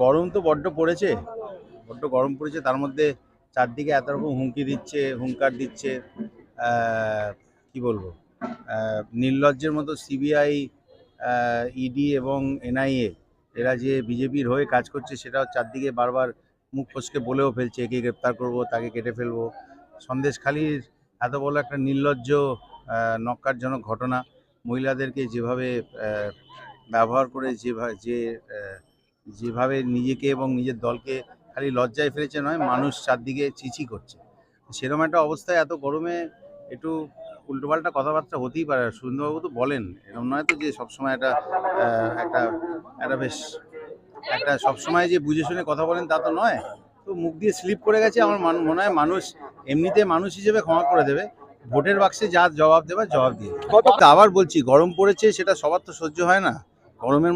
গরম তো বড্ড পড়েছে, তার মধ্যে চারদিকে এত রকম হুমকি দিচ্ছে, হুঙ্কার দিচ্ছে। কি বলবো, নির্লজ্জের মতো সিবিআই, ইডি এবং এনআইএ এরা যে বিজেপির হয়ে কাজ করছে সেটাও চারদিকে বারবার মুখ ফসকে বলেও ফেলছে, একে গ্রেপ্তার করব, তাকে কেটে ফেলবো। সন্দেশখালির এত বড় একটা নির্লজ্জ নক্কারজনক ঘটনা, মহিলাদেরকে যেভাবে ব্যবহার করে যেভাবে নিজেকে এবং নিজের দলকে খালি লজ্জায় ফেলেছে নয়, মানুষ চারদিকে চিচি করছে। সেরকম একটা অবস্থায় এত গরমে একটু উল্টোপাল্টা কথাবার্তা হতেই পারে। সুরেন্দ্রবাবু তো বলেন, এরকম নয় তো যে সবসময় একটা একটা বেশ একটা সবসময় যে বুঝে শুনে কথা বলেন তা তো নয়। তো মুখ দিয়ে স্লিপ করে গেছে। আমার মনে হয় মানুষ এমনিতে মানুষ হিসেবে ক্ষমা করে দেবে। ভোটের বাক্সে যা জবাব দেবার জবাব দিয়ে। আবার বলছি, গরম পড়েছে, সেটা সবার তো সহ্য হয় না। গরমের